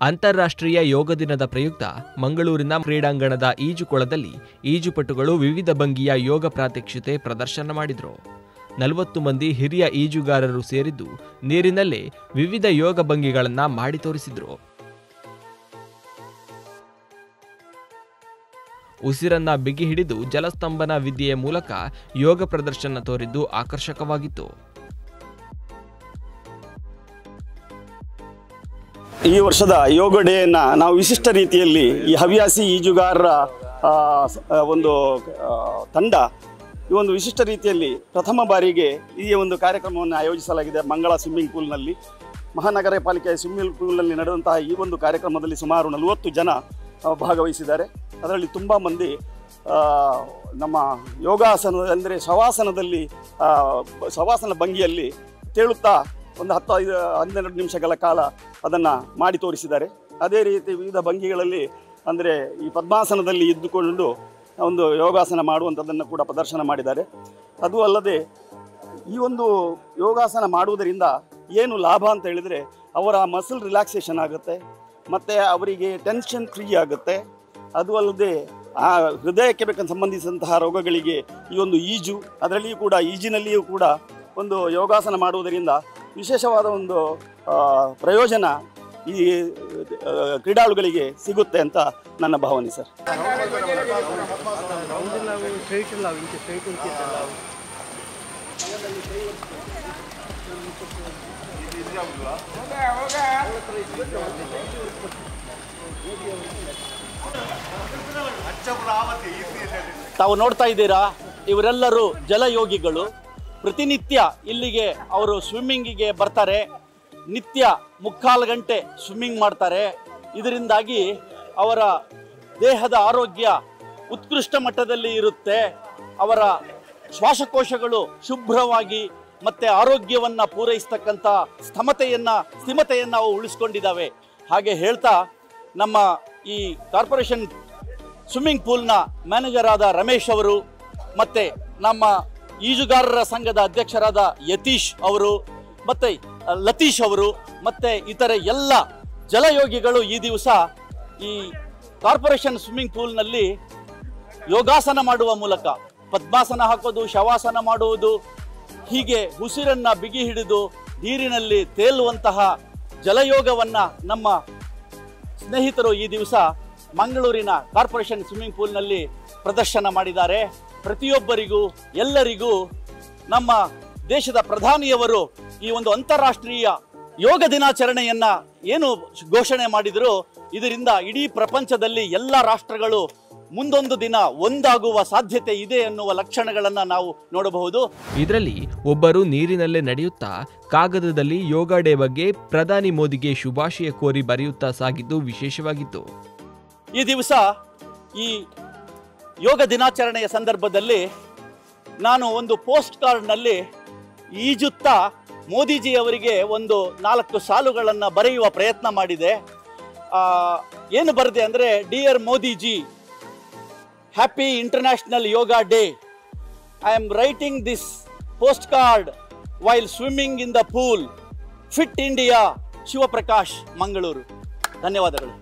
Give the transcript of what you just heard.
ಅಂತಾರಾಷ್ಟ್ರೀಯ ಯೋಗ ದಿನದ ಪ್ರಯುಕ್ತ ಮಂಗಳೂರಿನ ಕ್ರೀಡಾಂಗಣದ ಈಜುಕೊಳದಲ್ಲಿ ಈಜುಪಟುಗಳು ವಿವಿಧ ಭಂಗಿಯ ಯೋಗ ಪ್ರಾತ್ಯಕ್ಷಿತೆ ಪ್ರದರ್ಶನ ಮಾಡಿದರು. 40 ಮಂದಿ ಹಿರಿಯ ಈಜುಗಾರರು ಸೇರಿದ್ದು ನೀರಿನಲ್ಲೇ ವಿವಿಧ ಯೋಗ ಭಂಗಿಗಳನ್ನು ಮಾಡಿ ತೋರಿಸಿದರು. ಉಸಿರನ್ನ ಬಿಗಿ ಹಿಡಿದು ಜಲಸ್ತಂಭನ ವಿದ್ಯೆಯ ಮೂಲಕ ಯೋಗ ಪ್ರದರ್ಶನ ತೋರಿದ್ದು ಆಕರ್ಷಕವಾಗಿತ್ತು. ಈ ವರ್ಷದ ಯೋಗ ಡೇಯನ್ನು ನಾವು ವಿಶಿಷ್ಟ ರೀತಿಯಲ್ಲಿ ಈ ಹವ್ಯಾಸಿ ಈಜುಗಾರರ ಒಂದು ತಂಡ ಈ ಒಂದು ವಿಶಿಷ್ಟ ರೀತಿಯಲ್ಲಿ ಪ್ರಥಮ ಬಾರಿಗೆ ಈ ಒಂದು ಕಾರ್ಯಕ್ರಮವನ್ನು ಆಯೋಜಿಸಲಾಗಿದೆ. ಮಂಗಳ ಸ್ವಿಮ್ಮಿಂಗ್ ಪೂಲ್ನಲ್ಲಿ, ಮಹಾನಗರ ಪಾಲಿಕೆಯ ಸ್ವಿಮ್ಮಿಂಗ್ ಪೂಲ್ನಲ್ಲಿ ನಡೆದಂತಹ ಈ ಒಂದು ಕಾರ್ಯಕ್ರಮದಲ್ಲಿ ಸುಮಾರು 40 ಜನ ಭಾಗವಹಿಸಿದ್ದಾರೆ. ಅದರಲ್ಲಿ ತುಂಬ ಮಂದಿ ನಮ್ಮ ಯೋಗಾಸನ ಅಂದರೆ ಶವಾಸನದಲ್ಲಿ ಶವಾಸನ ಭಂಗಿಯಲ್ಲಿ ತೇಳುತ್ತಾ ಒಂದು 10-12 ನಿಮಿಷಗಳ ಕಾಲ ಅದನ್ನು ಮಾಡಿ ತೋರಿಸಿದ್ದಾರೆ. ಅದೇ ರೀತಿ ವಿವಿಧ ಭಂಗಿಗಳಲ್ಲಿ ಅಂದರೆ ಈ ಪದ್ಮಾಸನದಲ್ಲಿ ಇದ್ದುಕೊಂಡು ಒಂದು ಯೋಗಾಸನ ಮಾಡುವಂಥದ್ದನ್ನು ಕೂಡ ಪ್ರದರ್ಶನ ಮಾಡಿದ್ದಾರೆ. ಅದು ಅಲ್ಲದೆ ಈ ಒಂದು ಯೋಗಾಸನ ಮಾಡುವುದರಿಂದ ಏನು ಲಾಭ ಅಂತ ಹೇಳಿದರೆ ಅವರ ಮಸಲ್ ರಿಲ್ಯಾಕ್ಸೇಷನ್ ಆಗುತ್ತೆ, ಮತ್ತು ಅವರಿಗೆ ಟೆನ್ಷನ್ ಫ್ರೀ ಆಗುತ್ತೆ. ಅದು ಅಲ್ಲದೆ ಆ ಹೃದಯಕ್ಕೆ ಬೇಕಂತ ಸಂಬಂಧಿಸಿದಂತಹ ರೋಗಗಳಿಗೆ ಈ ಒಂದು ಈಜು, ಅದರಲ್ಲಿಯೂ ಕೂಡ ಈಜಿನಲ್ಲಿಯೂ ಕೂಡ ಒಂದು ಯೋಗಾಸನ ಮಾಡುವುದರಿಂದ ವಿಶೇಷವಾದ ಒಂದು ಪ್ರಯೋಜನ ಈ ಕ್ರೀಡಾಳುಗಳಿಗೆ ಸಿಗುತ್ತೆ ಅಂತ ನನ್ನ ಭಾವನೆ ಸರ್. ತಾವು ನೋಡ್ತಾ ಇದ್ದೀರಾ, ಇವರೆಲ್ಲರೂ ಜಲಯೋಗಿಗಳು. ಪ್ರತಿನಿತ್ಯ ಇಲ್ಲಿಗೆ ಅವರು ಸ್ವಿಮ್ಮಿಂಗಿಗೆ ಬರ್ತಾರೆ. ನಿತ್ಯ 3/4 ಗಂಟೆ ಸ್ವಿಮ್ಮಿಂಗ್ ಮಾಡ್ತಾರೆ. ಇದರಿಂದಾಗಿ ಅವರ ದೇಹದ ಆರೋಗ್ಯ ಉತ್ಕೃಷ್ಟ ಮಟ್ಟದಲ್ಲಿ ಇರುತ್ತೆ. ಅವರ ಶ್ವಾಸಕೋಶಗಳು ಶುಭ್ರವಾಗಿ ಮತ್ತು ಆರೋಗ್ಯವನ್ನು ಪೂರೈಸ್ತಕ್ಕಂಥ ಸ್ಥಿಮತೆಯನ್ನು ಅವು ಉಳಿಸ್ಕೊಂಡಿದ್ದಾವೆ. ಹಾಗೆ ಹೇಳ್ತಾ ನಮ್ಮ ಈ ಕಾರ್ಪೊರೇಷನ್ ಸ್ವಿಮ್ಮಿಂಗ್ ಪೂಲ್ನ ಮ್ಯಾನೇಜರ್ ಆದ ರಮೇಶ್ ಅವರು, ಮತ್ತು ನಮ್ಮ ಈಜುಗಾರರ ಸಂಘದ ಅಧ್ಯಕ್ಷರಾದ ಯತೀಶ್ ಅವರು, ಮತ್ತು ಲತೀಶ್ ಅವರು, ಮತ್ತು ಇತರೆ ಎಲ್ಲ ಜಲಯೋಗಿಗಳು ಈ ದಿವಸ ಈ ಕಾರ್ಪೊರೇಷನ್ ಸ್ವಿಮ್ಮಿಂಗ್ ಪೂಲ್ನಲ್ಲಿ ಯೋಗಾಸನ ಮಾಡುವ ಮೂಲಕ ಪದ್ಮಾಸನ ಹಾಕೋದು, ಶವಾಸನ ಮಾಡುವುದು, ಹೀಗೆ ಉಸಿರನ್ನು ಬಿಗಿ ಹಿಡಿದು ನೀರಿನಲ್ಲಿ ತೇಲುವಂತಹ ಜಲಯೋಗವನ್ನು ನಮ್ಮ ಸ್ನೇಹಿತರು ಈ ದಿವಸ ಮಂಗಳೂರಿನ ಕಾರ್ಪೊರೇಷನ್ ಸ್ವಿಮ್ಮಿಂಗ್ ಪೂಲ್ನಲ್ಲಿ ಪ್ರದರ್ಶನ ಮಾಡಿದ್ದಾರೆ. ಪ್ರತಿಯೊಬ್ಬರಿಗೂ ಎಲ್ಲರಿಗೂ ನಮ್ಮ ದೇಶದ ಪ್ರಧಾನಿಯವರು ಈ ಒಂದು ಅಂತಾರಾಷ್ಟ್ರೀಯ ಯೋಗ ದಿನಾಚರಣೆಯನ್ನು ಏನು ಘೋಷಣೆ ಮಾಡಿದರೂ ಇದರಿಂದ ಇಡೀ ಪ್ರಪಂಚದಲ್ಲಿ ಎಲ್ಲ ರಾಷ್ಟ್ರಗಳು ಮುಂದೊಂದು ದಿನ ಒಂದಾಗುವ ಸಾಧ್ಯತೆ ಇದೆ ಎನ್ನುವ ಲಕ್ಷಣಗಳನ್ನು ನಾವು ನೋಡಬಹುದು. ಇದರಲ್ಲಿ ಒಬ್ಬರು ನೀರಿನಲ್ಲೇ ನಡೆಯುತ್ತಾ ಕಾಗದದಲ್ಲಿ ಯೋಗ ಡೇ ಬಗ್ಗೆ ಪ್ರಧಾನಿ ಮೋದಿಗೆ ಶುಭಾಶಯ ಕೋರಿ ಬರೆಯುತ್ತಾ ಸಾಗಿದ್ದು ವಿಶೇಷವಾಗಿತ್ತು. ಈ ದಿವಸ ಈ ಯೋಗ ದಿನಾಚರಣೆಯ ಸಂದರ್ಭದಲ್ಲಿ ನಾನು ಒಂದು ಪೋಸ್ಟ್ ಕಾರ್ಡ್ನಲ್ಲಿ ಈಜುತ್ತಾ ಮೋದಿಜಿಯವರಿಗೆ ಒಂದು 4 ಸಾಲುಗಳನ್ನು ಬರೆಯುವ ಪ್ರಯತ್ನ ಮಾಡಿದೆ. ಏನು ಬರೆದೆ ಅಂದರೆ, dear Modiji, happy international yoga day. I am writing this post card while swimming in the pool. Fit India, Shivaprakash, Mangaluru. ಧನ್ಯವಾದಗಳು.